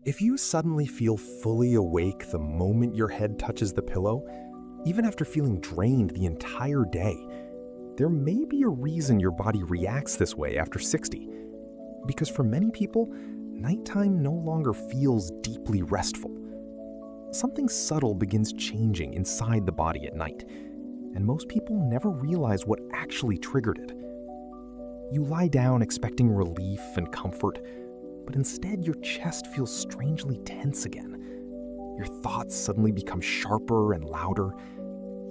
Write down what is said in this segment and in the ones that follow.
If you suddenly feel fully awake the moment your head touches the pillow, even after feeling drained the entire day, there may be a reason your body reacts this way after 60. Because for many people, nighttime no longer feels deeply restful. Something subtle begins changing inside the body at night, and most people never realize what actually triggered it. You lie down expecting relief and comfort, but instead your chest feels strangely tense again. Your thoughts suddenly become sharper and louder.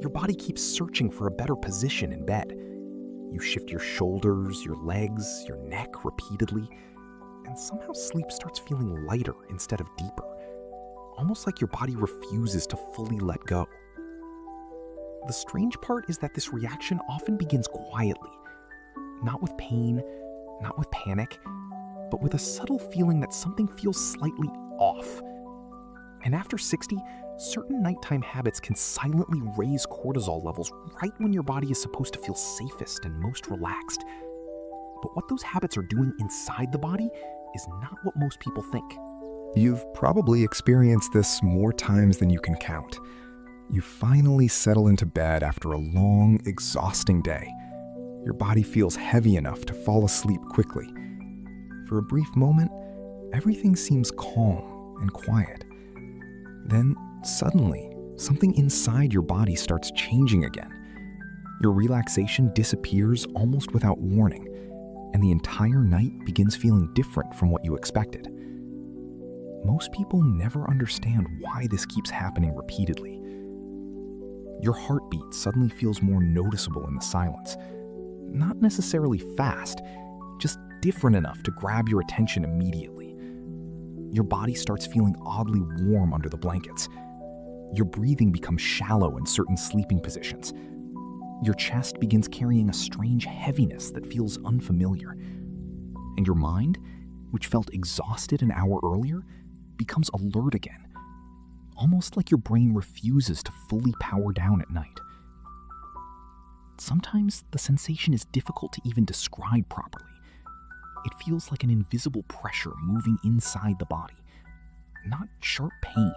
Your body keeps searching for a better position in bed. You shift your shoulders, your legs, your neck repeatedly, and somehow sleep starts feeling lighter instead of deeper, almost like your body refuses to fully let go. The strange part is that this reaction often begins quietly, not with pain, not with panic, but with a subtle feeling that something feels slightly off. And after 60, certain nighttime habits can silently raise cortisol levels right when your body is supposed to feel safest and most relaxed. But what those habits are doing inside the body is not what most people think. You've probably experienced this more times than you can count. You finally settle into bed after a long, exhausting day. Your body feels heavy enough to fall asleep quickly. For a brief moment, everything seems calm and quiet. Then, suddenly, something inside your body starts changing again. Your relaxation disappears almost without warning, and the entire night begins feeling different from what you expected. Most people never understand why this keeps happening repeatedly. Your heartbeat suddenly feels more noticeable in the silence. Not necessarily fast, just different enough to grab your attention immediately. Your body starts feeling oddly warm under the blankets. Your breathing becomes shallow in certain sleeping positions. Your chest begins carrying a strange heaviness that feels unfamiliar. And your mind, which felt exhausted an hour earlier, becomes alert again, almost like your brain refuses to fully power down at night. Sometimes the sensation is difficult to even describe properly. It feels like an invisible pressure moving inside the body. Not sharp pain,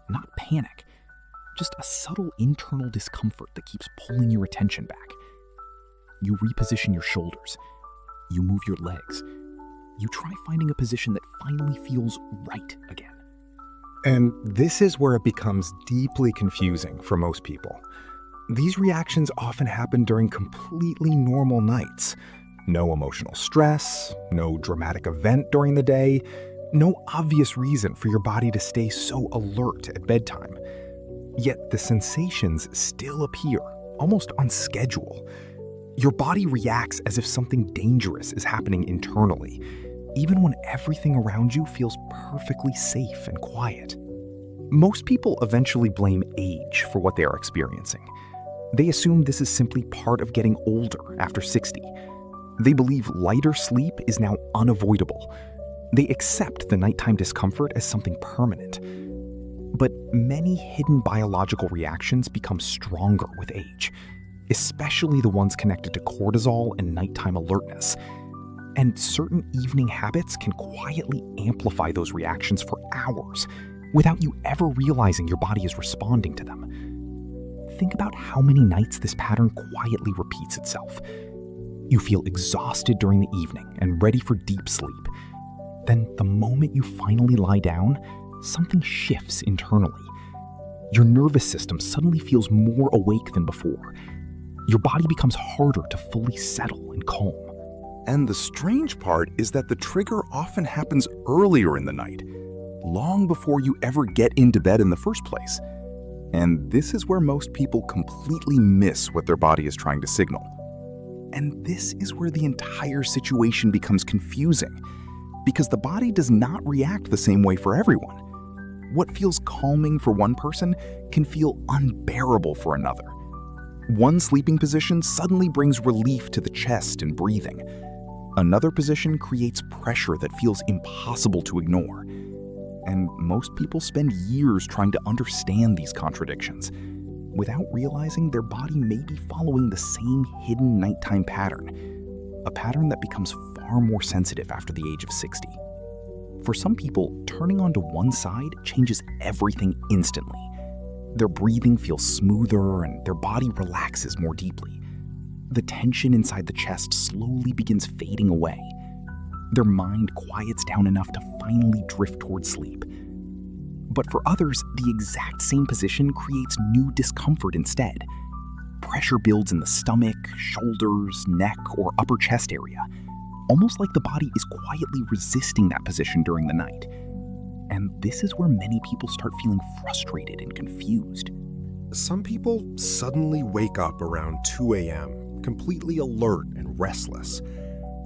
not panic, just a subtle internal discomfort that keeps pulling your attention back. You reposition your shoulders. You move your legs. You try finding a position that finally feels right again. And this is where it becomes deeply confusing for most people. These reactions often happen during completely normal nights. No emotional stress, no dramatic event during the day, no obvious reason for your body to stay so alert at bedtime. Yet the sensations still appear, almost on schedule. Your body reacts as if something dangerous is happening internally, even when everything around you feels perfectly safe and quiet. Most people eventually blame age for what they are experiencing. They assume this is simply part of getting older after 60. They believe lighter sleep is now unavoidable. They accept the nighttime discomfort as something permanent. But many hidden biological reactions become stronger with age, especially the ones connected to cortisol and nighttime alertness. And certain evening habits can quietly amplify those reactions for hours without you ever realizing your body is responding to them. Think about how many nights this pattern quietly repeats itself. You feel exhausted during the evening and ready for deep sleep. Then, the moment you finally lie down, something shifts internally. Your nervous system suddenly feels more awake than before. Your body becomes harder to fully settle and calm. And the strange part is that the trigger often happens earlier in the night, long before you ever get into bed in the first place. And this is where most people completely miss what their body is trying to signal. And this is where the entire situation becomes confusing, because the body does not react the same way for everyone. What feels calming for one person can feel unbearable for another. One sleeping position suddenly brings relief to the chest and breathing. Another position creates pressure that feels impossible to ignore. And most people spend years trying to understand these contradictions, without realizing their body may be following the same hidden nighttime pattern, a pattern that becomes far more sensitive after the age of 60. For some people, turning onto one side changes everything instantly. Their breathing feels smoother and their body relaxes more deeply. The tension inside the chest slowly begins fading away. Their mind quiets down enough to finally drift toward sleep. But for others, the exact same position creates new discomfort instead. Pressure builds in the stomach, shoulders, neck, or upper chest area, almost like the body is quietly resisting that position during the night. And this is where many people start feeling frustrated and confused. Some people suddenly wake up around 2 a.m., completely alert and restless.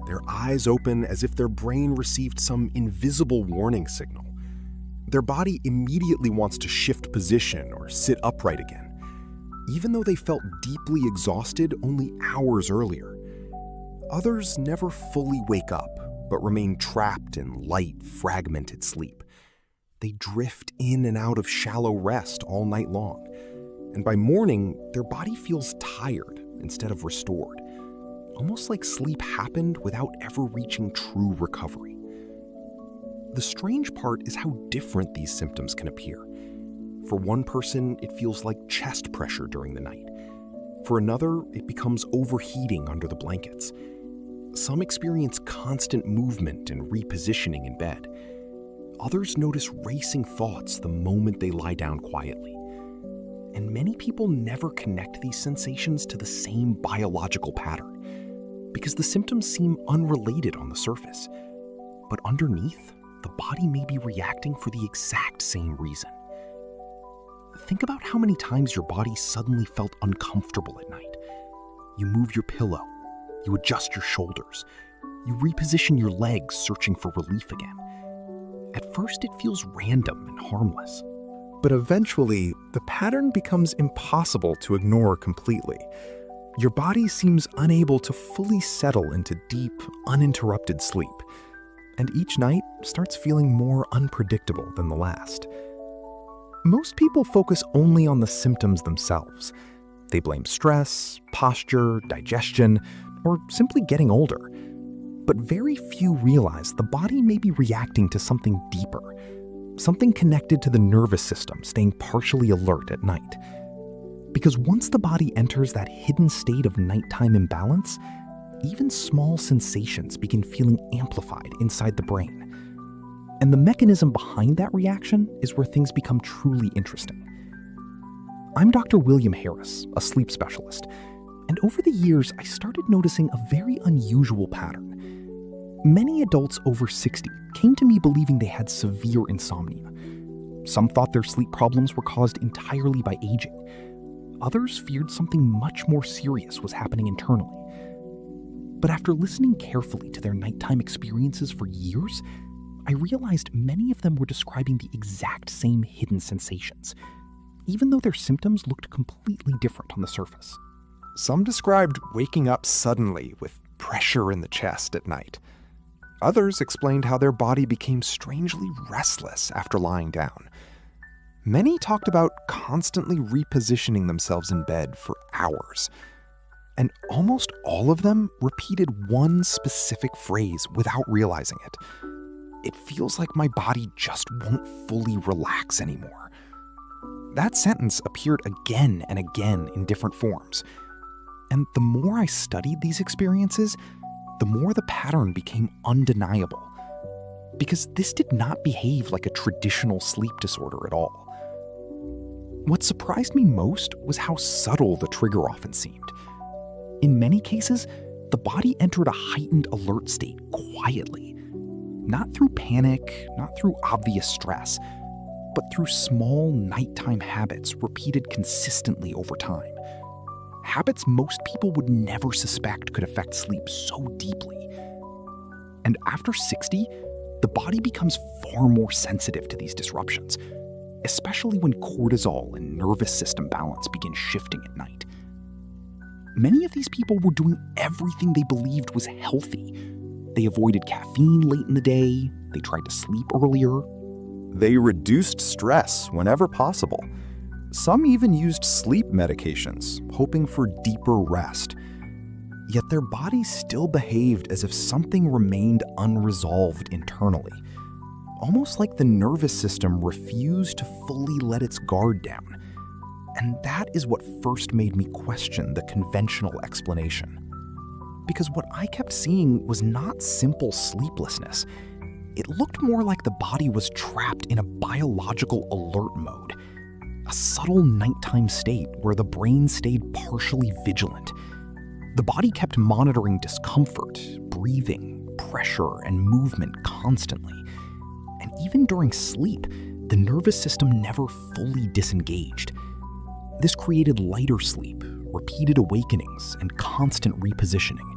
Their eyes open as if their brain received some invisible warning signal. Their body immediately wants to shift position or sit upright again, even though they felt deeply exhausted only hours earlier. Others never fully wake up, but remain trapped in light, fragmented sleep. They drift in and out of shallow rest all night long, and by morning, their body feels tired instead of restored, almost like sleep happened without ever reaching true recovery. The strange part is how different these symptoms can appear. For one person, it feels like chest pressure during the night. For another, it becomes overheating under the blankets. Some experience constant movement and repositioning in bed. Others notice racing thoughts the moment they lie down quietly. And many people never connect these sensations to the same biological pattern, because the symptoms seem unrelated on the surface. But underneath, the body may be reacting for the exact same reason. Think about how many times your body suddenly felt uncomfortable at night. You move your pillow, you adjust your shoulders, you reposition your legs searching for relief again. At first, it feels random and harmless. But eventually, the pattern becomes impossible to ignore completely. Your body seems unable to fully settle into deep, uninterrupted sleep, and each night starts feeling more unpredictable than the last. Most people focus only on the symptoms themselves. They blame stress, posture, digestion, or simply getting older. But very few realize the body may be reacting to something deeper, something connected to the nervous system staying partially alert at night. Because once the body enters that hidden state of nighttime imbalance, even small sensations begin feeling amplified inside the brain. And the mechanism behind that reaction is where things become truly interesting. I'm Dr. William Harris, a sleep specialist, and over the years I started noticing a very unusual pattern. Many adults over 60 came to me believing they had severe insomnia. Some thought their sleep problems were caused entirely by aging. Others feared something much more serious was happening internally. But after listening carefully to their nighttime experiences for years, I realized many of them were describing the exact same hidden sensations, even though their symptoms looked completely different on the surface. Some described waking up suddenly with pressure in the chest at night. Others explained how their body became strangely restless after lying down. Many talked about constantly repositioning themselves in bed for hours. And almost all of them repeated one specific phrase without realizing it. It feels like my body just won't fully relax anymore. That sentence appeared again and again in different forms. And the more I studied these experiences, the more the pattern became undeniable. Because this did not behave like a traditional sleep disorder at all. What surprised me most was how subtle the trigger often seemed. In many cases, the body entered a heightened alert state quietly. Not through panic, not through obvious stress, but through small nighttime habits repeated consistently over time. Habits most people would never suspect could affect sleep so deeply. And after 60, the body becomes far more sensitive to these disruptions, especially when cortisol and nervous system balance begin shifting at night. Many of these people were doing everything they believed was healthy. They avoided caffeine late in the day, they tried to sleep earlier. They reduced stress whenever possible. Some even used sleep medications, hoping for deeper rest. Yet their bodies still behaved as if something remained unresolved internally, almost like the nervous system refused to fully let its guard down. And that is what first made me question the conventional explanation. Because what I kept seeing was not simple sleeplessness. It looked more like the body was trapped in a biological alert mode, a subtle nighttime state where the brain stayed partially vigilant. The body kept monitoring discomfort, breathing, pressure, and movement constantly. And even during sleep, the nervous system never fully disengaged. This created lighter sleep, repeated awakenings, and constant repositioning.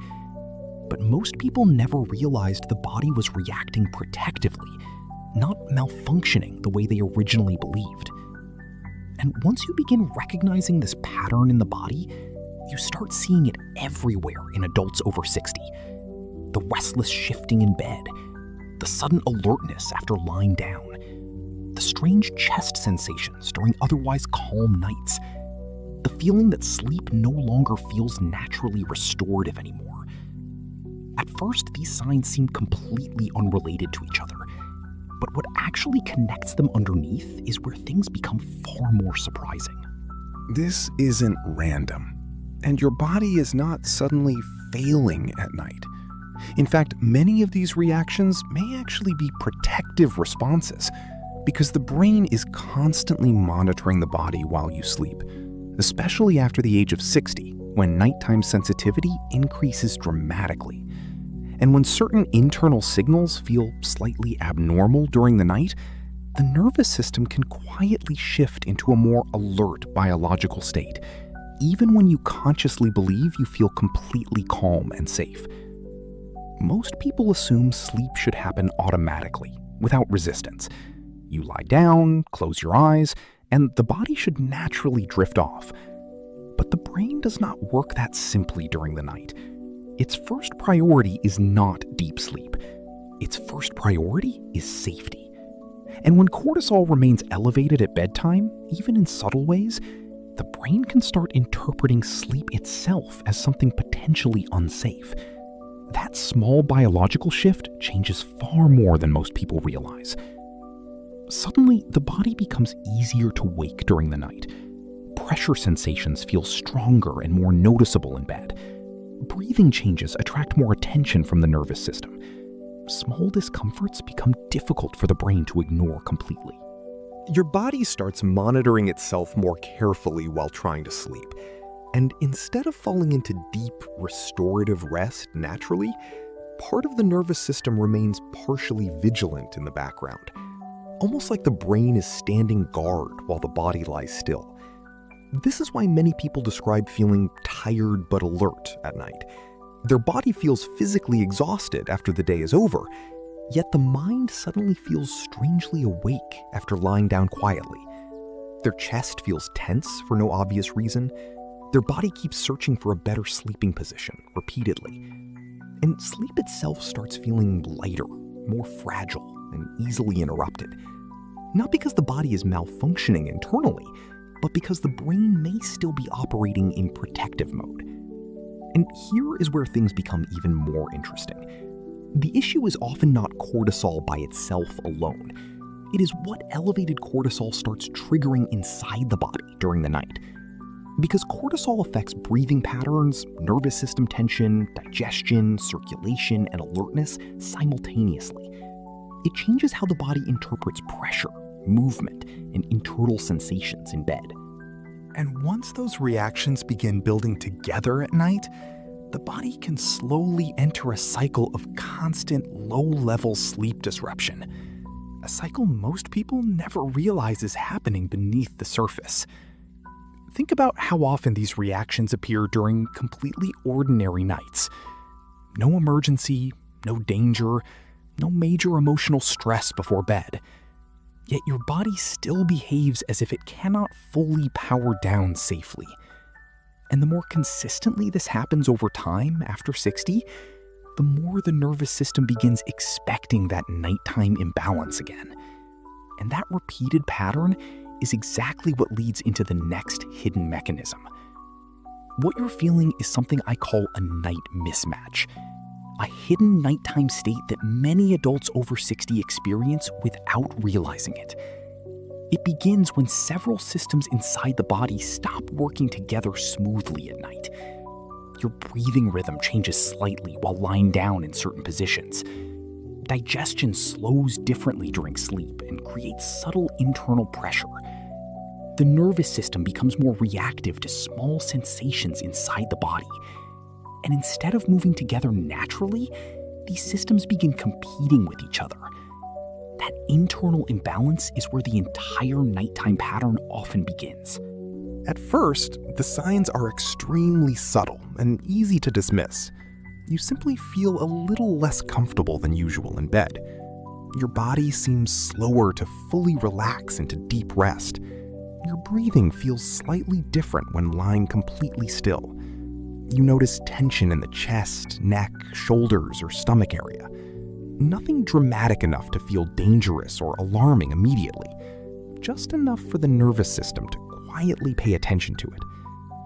But most people never realized the body was reacting protectively, not malfunctioning the way they originally believed. And once you begin recognizing this pattern in the body, you start seeing it everywhere in adults over 60. The restless shifting in bed, the sudden alertness after lying down, the strange chest sensations during otherwise calm nights, the feeling that sleep no longer feels naturally restorative anymore. At first, these signs seem completely unrelated to each other, but what actually connects them underneath is where things become far more surprising. This isn't random, and your body is not suddenly failing at night. In fact, many of these reactions may actually be protective responses because the brain is constantly monitoring the body while you sleep, especially after the age of 60, when nighttime sensitivity increases dramatically. And when certain internal signals feel slightly abnormal during the night, the nervous system can quietly shift into a more alert biological state, even when you consciously believe you feel completely calm and safe. Most people assume sleep should happen automatically, without resistance. You lie down, close your eyes, and the body should naturally drift off. But the brain does not work that simply during the night. Its first priority is not deep sleep. Its first priority is safety. And when cortisol remains elevated at bedtime, even in subtle ways, the brain can start interpreting sleep itself as something potentially unsafe. That small biological shift changes far more than most people realize. Suddenly, the body becomes easier to wake during the night. Pressure sensations feel stronger and more noticeable in bed. Breathing changes attract more attention from the nervous system. Small discomforts become difficult for the brain to ignore completely. Your body starts monitoring itself more carefully while trying to sleep. And instead of falling into deep, restorative rest naturally, part of the nervous system remains partially vigilant in the background, almost like the brain is standing guard while the body lies still. This is why many people describe feeling tired but alert at night. Their body feels physically exhausted after the day is over, yet the mind suddenly feels strangely awake after lying down quietly. Their chest feels tense for no obvious reason. Their body keeps searching for a better sleeping position repeatedly. And sleep itself starts feeling lighter, more fragile, and easily interrupted. Not because the body is malfunctioning internally, but because the brain may still be operating in protective mode. And here is where things become even more interesting. The issue is often not cortisol by itself alone. It is what elevated cortisol starts triggering inside the body during the night. Because cortisol affects breathing patterns, nervous system tension, digestion, circulation, and alertness simultaneously. It changes how the body interprets pressure, movement, and internal sensations in bed. And once those reactions begin building together at night, the body can slowly enter a cycle of constant low-level sleep disruption. A cycle most people never realize is happening beneath the surface. Think about how often these reactions appear during completely ordinary nights. No emergency, no danger, no major emotional stress before bed. Yet your body still behaves as if it cannot fully power down safely. And the more consistently this happens over time after 60, the more the nervous system begins expecting that nighttime imbalance again. And that repeated pattern is exactly what leads into the next hidden mechanism. What you're feeling is something I call a night mismatch. a hidden nighttime state that many adults over 60 experience without realizing it. It begins when several systems inside the body stop working together smoothly at night. Your breathing rhythm changes slightly while lying down in certain positions. Digestion slows differently during sleep and creates subtle internal pressure. The nervous system becomes more reactive to small sensations inside the body. And instead of moving together naturally, these systems begin competing with each other. That internal imbalance is where the entire nighttime pattern often begins. At first, the signs are extremely subtle and easy to dismiss. You simply feel a little less comfortable than usual in bed. Your body seems slower to fully relax into deep rest. Your breathing feels slightly different when lying completely still. You notice tension in the chest, neck, shoulders, or stomach area. Nothing dramatic enough to feel dangerous or alarming immediately, just enough for the nervous system to quietly pay attention to it.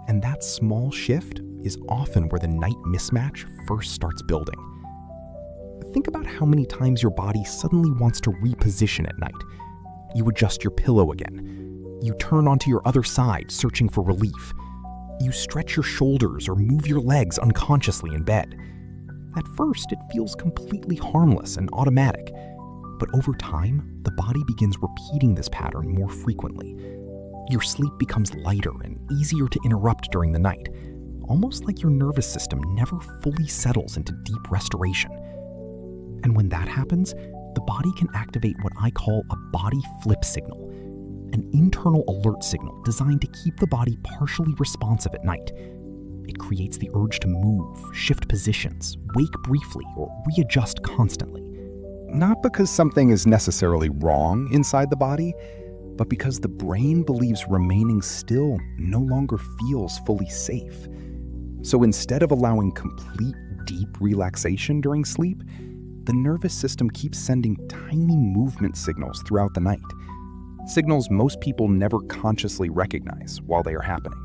And that small shift is often where the night mismatch first starts building. Think about how many times your body suddenly wants to reposition at night. You adjust your pillow again. You turn onto your other side, searching for relief. You stretch your shoulders or move your legs unconsciously in bed. At first, it feels completely harmless and automatic, but over time, the body begins repeating this pattern more frequently. Your sleep becomes lighter and easier to interrupt during the night, almost like your nervous system never fully settles into deep restoration. And when that happens, the body can activate what I call a body flip signal, an internal alert signal designed to keep the body partially responsive at night. It creates the urge to move, shift positions, wake briefly, or readjust constantly. Not because something is necessarily wrong inside the body, but because the brain believes remaining still no longer feels fully safe. So instead of allowing complete deep relaxation during sleep, the nervous system keeps sending tiny movement signals throughout the night. Signals most people never consciously recognize while they are happening.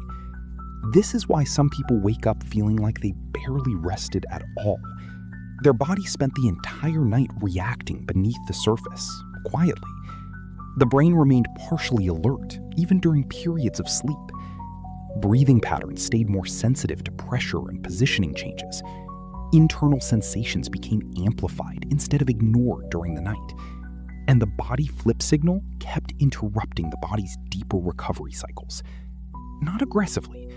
This is why some people wake up feeling like they barely rested at all. Their body spent the entire night reacting beneath the surface, quietly. The brain remained partially alert, even during periods of sleep. Breathing patterns stayed more sensitive to pressure and positioning changes. Internal sensations became amplified instead of ignored during the night. And the body flip signal kept interrupting the body's deeper recovery cycles. Not aggressively,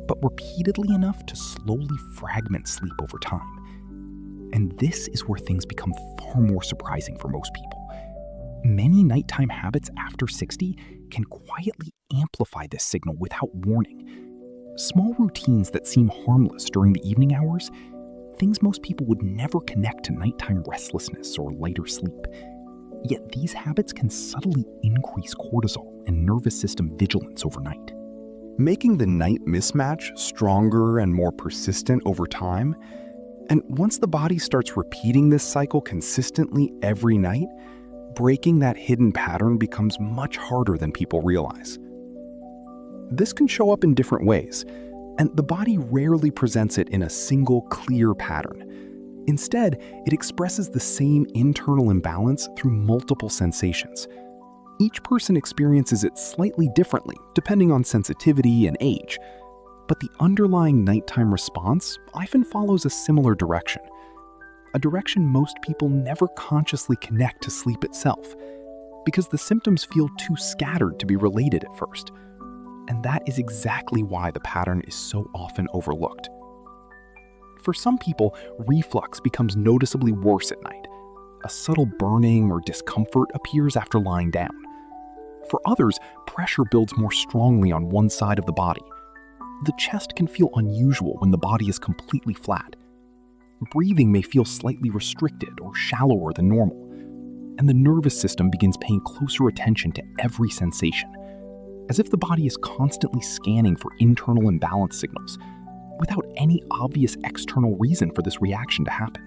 but repeatedly enough to slowly fragment sleep over time. And this is where things become far more surprising for most people. Many nighttime habits after 60 can quietly amplify this signal without warning. Small routines that seem harmless during the evening hours, things most people would never connect to nighttime restlessness or lighter sleep. Yet these habits can subtly increase cortisol and nervous system vigilance overnight. Making the night mismatch stronger and more persistent over time. And once the body starts repeating this cycle consistently every night, breaking that hidden pattern becomes much harder than people realize. This can show up in different ways, and the body rarely presents it in a single clear pattern. Instead, it expresses the same internal imbalance through multiple sensations. Each person experiences it slightly differently, depending on sensitivity and age. But the underlying nighttime response often follows a similar direction. A direction most people never consciously connect to sleep itself, because the symptoms feel too scattered to be related at first. And that is exactly why the pattern is so often overlooked. For some people, reflux becomes noticeably worse at night. A subtle burning or discomfort appears after lying down. For others, pressure builds more strongly on one side of the body. The chest can feel unusual when the body is completely flat. Breathing may feel slightly restricted or shallower than normal, and the nervous system begins paying closer attention to every sensation, as if the body is constantly scanning for internal imbalance signals, without any obvious external reason for this reaction to happen.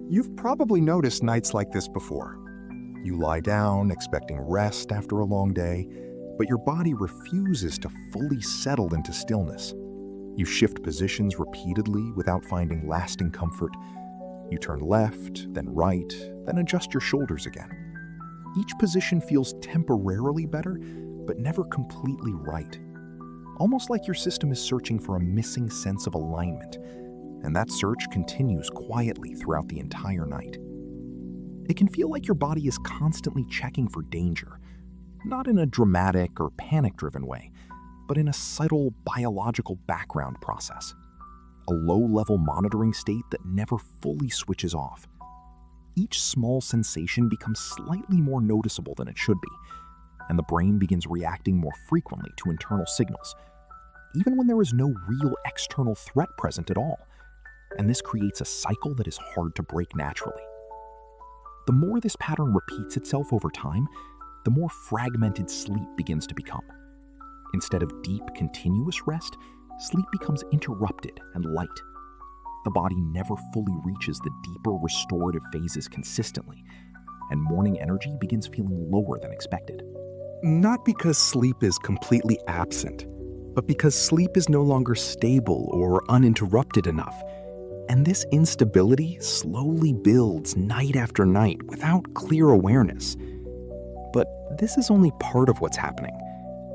You've probably noticed nights like this before. You lie down expecting rest after a long day, but your body refuses to fully settle into stillness. You shift positions repeatedly without finding lasting comfort. You turn left, then right, then adjust your shoulders again. Each position feels temporarily better, but never completely right. Almost like your system is searching for a missing sense of alignment, and that search continues quietly throughout the entire night. It can feel like your body is constantly checking for danger, not in a dramatic or panic-driven way, but in a subtle biological background process, a low-level monitoring state that never fully switches off. Each small sensation becomes slightly more noticeable than it should be, and the brain begins reacting more frequently to internal signals, even when there is no real external threat present at all, and this creates a cycle that is hard to break naturally. The more this pattern repeats itself over time, the more fragmented sleep begins to become. Instead of deep, continuous rest, sleep becomes interrupted and light. The body never fully reaches the deeper restorative phases consistently, and morning energy begins feeling lower than expected. Not because sleep is completely absent, but because sleep is no longer stable or uninterrupted enough. And this instability slowly builds night after night without clear awareness. But this is only part of what's happening,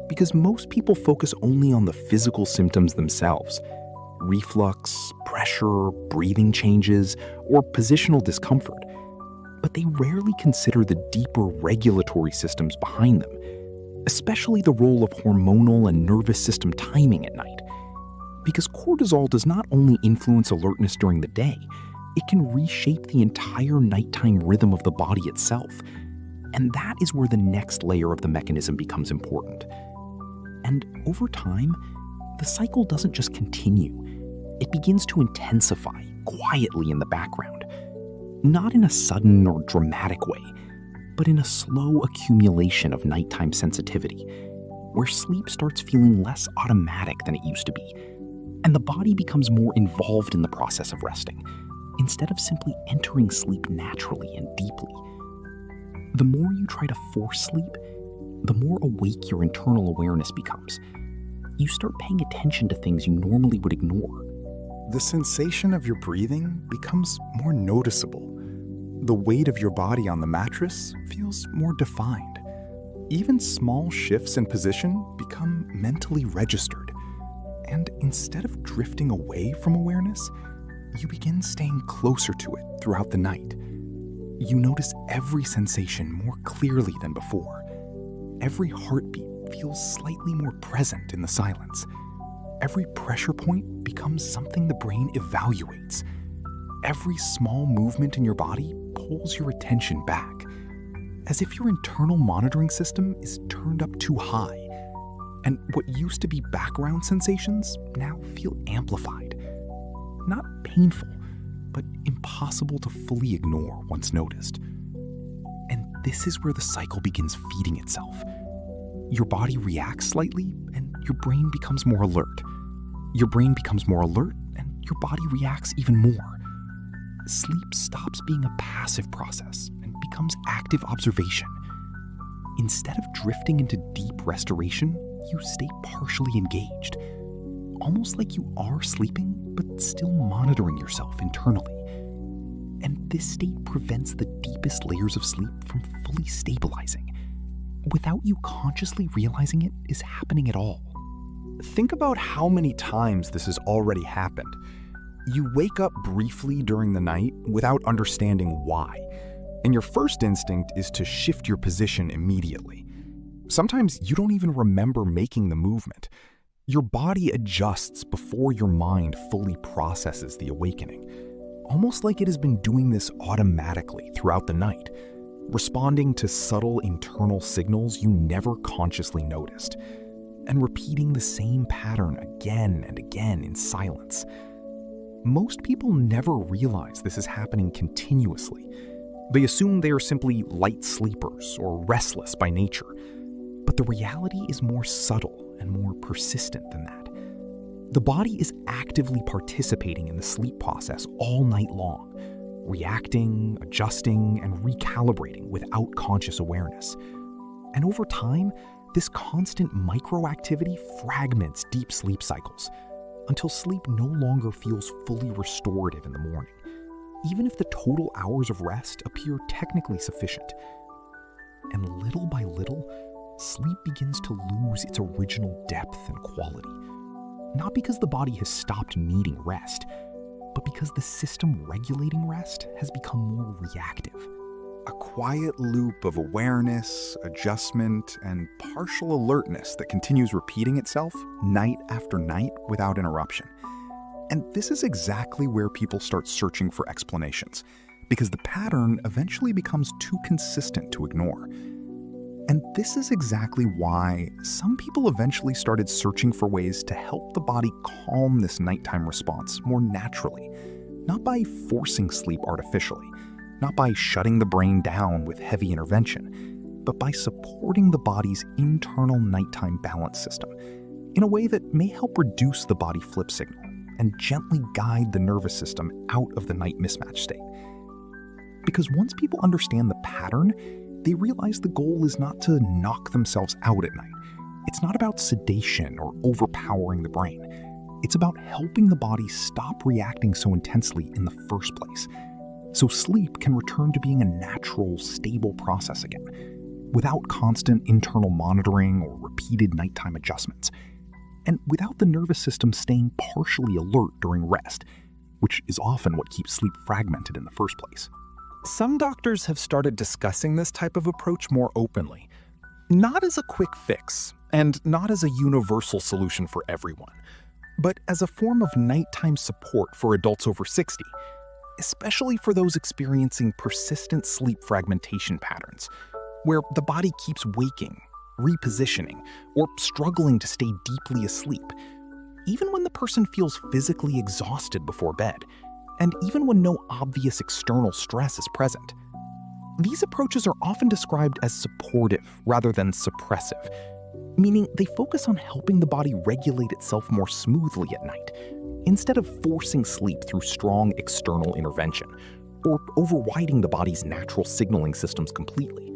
because most people focus only on the physical symptoms themselves: reflux, pressure, breathing changes, or positional discomfort. But they rarely consider the deeper regulatory systems behind them, especially the role of hormonal and nervous system timing at night. Because cortisol does not only influence alertness during the day, it can reshape the entire nighttime rhythm of the body itself. And that is where the next layer of the mechanism becomes important. And over time, the cycle doesn't just continue. It begins to intensify quietly in the background, not in a sudden or dramatic way, but in a slow accumulation of nighttime sensitivity, where sleep starts feeling less automatic than it used to be, and the body becomes more involved in the process of resting, instead of simply entering sleep naturally and deeply. The more you try to force sleep, the more awake your internal awareness becomes. You start paying attention to things you normally would ignore. The sensation of your breathing becomes more noticeable. The weight of your body on the mattress feels more defined. Even small shifts in position become mentally registered. And instead of drifting away from awareness, you begin staying closer to it throughout the night. You notice every sensation more clearly than before. Every heartbeat feels slightly more present in the silence. Every pressure point becomes something the brain evaluates. Every small movement in your body pulls your attention back, as if your internal monitoring system is turned up too high. And what used to be background sensations now feel amplified. Not painful, but impossible to fully ignore once noticed. And this is where the cycle begins feeding itself. Your body reacts slightly, and your brain becomes more alert. Your brain becomes more alert, and your body reacts even more. Sleep stops being a passive process and becomes active observation. Instead of drifting into deep restoration, you stay partially engaged, almost like you are sleeping, but still monitoring yourself internally. And this state prevents the deepest layers of sleep from fully stabilizing, without you consciously realizing it is happening at all. Think about how many times this has already happened. You wake up briefly during the night without understanding why, and your first instinct is to shift your position immediately. Sometimes you don't even remember making the movement. Your body adjusts before your mind fully processes the awakening, almost like it has been doing this automatically throughout the night, responding to subtle internal signals you never consciously noticed, and repeating the same pattern again and again in silence. Most people never realize this is happening continuously. They assume they are simply light sleepers or restless by nature. But the reality is more subtle and more persistent than that. The body is actively participating in the sleep process all night long, reacting, adjusting, and recalibrating without conscious awareness. And over time, this constant microactivity fragments deep sleep cycles, until sleep no longer feels fully restorative in the morning, even if the total hours of rest appear technically sufficient. And little by little, sleep begins to lose its original depth and quality. Not because the body has stopped needing rest, but because the system regulating rest has become more reactive. A quiet loop of awareness, adjustment, and partial alertness that continues repeating itself night after night without interruption. And this is exactly where people start searching for explanations, because the pattern eventually becomes too consistent to ignore. And this is exactly why some people eventually started searching for ways to help the body calm this nighttime response more naturally, not by forcing sleep artificially, not by shutting the brain down with heavy intervention, but by supporting the body's internal nighttime balance system in a way that may help reduce the body flip signal and gently guide the nervous system out of the night mismatch state. Because once people understand the pattern, they realize the goal is not to knock themselves out at night. It's not about sedation or overpowering the brain. It's about helping the body stop reacting so intensely in the first place, so sleep can return to being a natural, stable process again, without constant internal monitoring or repeated nighttime adjustments, and without the nervous system staying partially alert during rest, which is often what keeps sleep fragmented in the first place. Some doctors have started discussing this type of approach more openly, not as a quick fix, and not as a universal solution for everyone, but as a form of nighttime support for adults over 60, especially for those experiencing persistent sleep fragmentation patterns, where the body keeps waking, repositioning, or struggling to stay deeply asleep, even when the person feels physically exhausted before bed, and even when no obvious external stress is present. These approaches are often described as supportive rather than suppressive, meaning they focus on helping the body regulate itself more smoothly at night, instead of forcing sleep through strong external intervention, or overriding the body's natural signaling systems completely.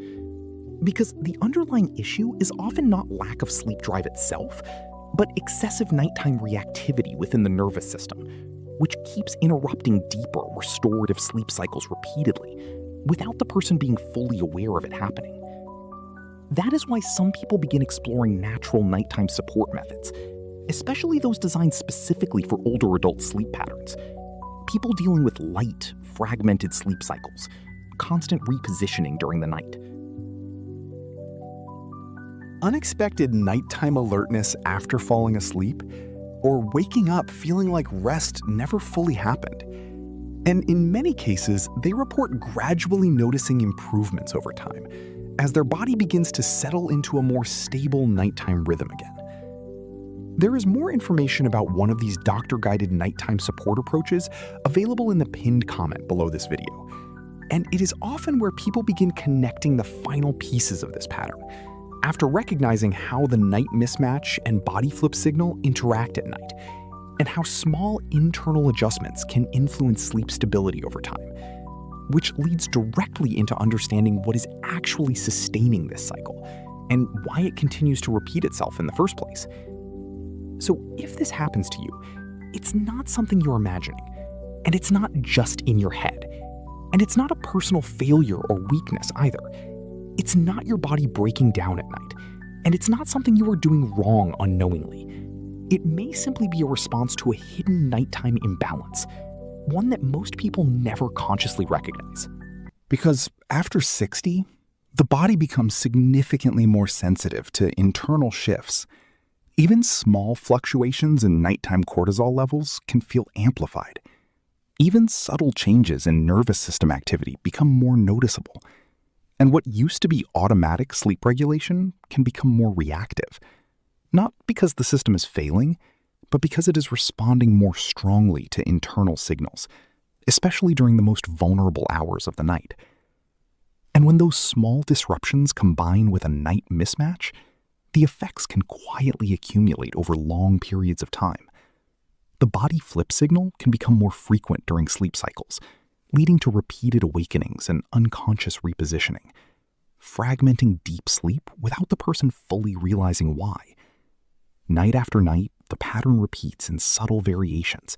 Because the underlying issue is often not lack of sleep drive itself, but excessive nighttime reactivity within the nervous system, which keeps interrupting deeper restorative sleep cycles repeatedly, without the person being fully aware of it happening. That is why some people begin exploring natural nighttime support methods, especially those designed specifically for older adult sleep patterns. People dealing with light, fragmented sleep cycles, constant repositioning during the night. Unexpected nighttime alertness after falling asleep, or waking up feeling like rest never fully happened. And in many cases, they report gradually noticing improvements over time, as their body begins to settle into a more stable nighttime rhythm again. There is more information about one of these doctor-guided nighttime support approaches available in the pinned comment below this video. And it is often where people begin connecting the final pieces of this pattern, after recognizing how the night mismatch and body flip signal interact at night, and how small internal adjustments can influence sleep stability over time, which leads directly into understanding what is actually sustaining this cycle, and why it continues to repeat itself in the first place. So if this happens to you, it's not something you're imagining, and it's not just in your head, and it's not a personal failure or weakness either. It's not your body breaking down at night, and it's not something you are doing wrong unknowingly. It may simply be a response to a hidden nighttime imbalance, one that most people never consciously recognize. Because after 60, the body becomes significantly more sensitive to internal shifts. Even small fluctuations in nighttime cortisol levels can feel amplified. Even subtle changes in nervous system activity become more noticeable. And what used to be automatic sleep regulation can become more reactive. Not because the system is failing, but because it is responding more strongly to internal signals, especially during the most vulnerable hours of the night. And when those small disruptions combine with a night mismatch, the effects can quietly accumulate over long periods of time. The body flip signal can become more frequent during sleep cycles, leading to repeated awakenings and unconscious repositioning, fragmenting deep sleep without the person fully realizing why. Night after night, the pattern repeats in subtle variations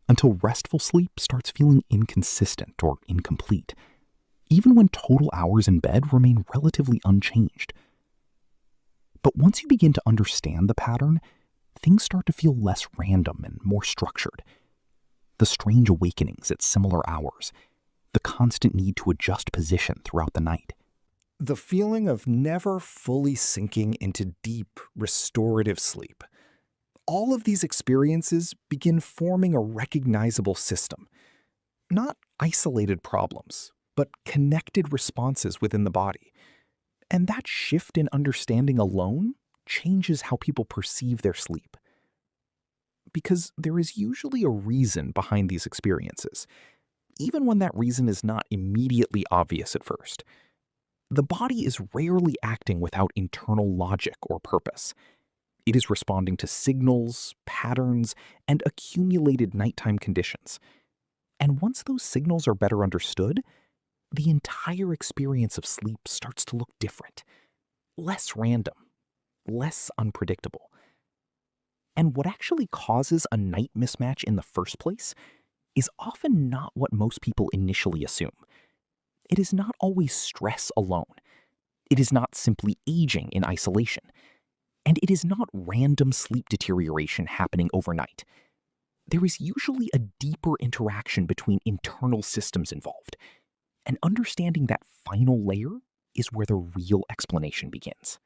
until restful sleep starts feeling inconsistent or incomplete, even when total hours in bed remain relatively unchanged. But once you begin to understand the pattern, things start to feel less random and more structured. The strange awakenings at similar hours, the constant need to adjust position throughout the night. The feeling of never fully sinking into deep, restorative sleep. All of these experiences begin forming a recognizable system. Not isolated problems, but connected responses within the body. And that shift in understanding alone changes how people perceive their sleep. Because there is usually a reason behind these experiences, even when that reason is not immediately obvious at first. The body is rarely acting without internal logic or purpose. It is responding to signals, patterns, and accumulated nighttime conditions. And once those signals are better understood, the entire experience of sleep starts to look different, less random, less unpredictable. And what actually causes a night mismatch in the first place is often not what most people initially assume. It is not always stress alone. It is not simply aging in isolation. And it is not random sleep deterioration happening overnight. There is usually a deeper interaction between internal systems involved. And understanding that final layer is where the real explanation begins.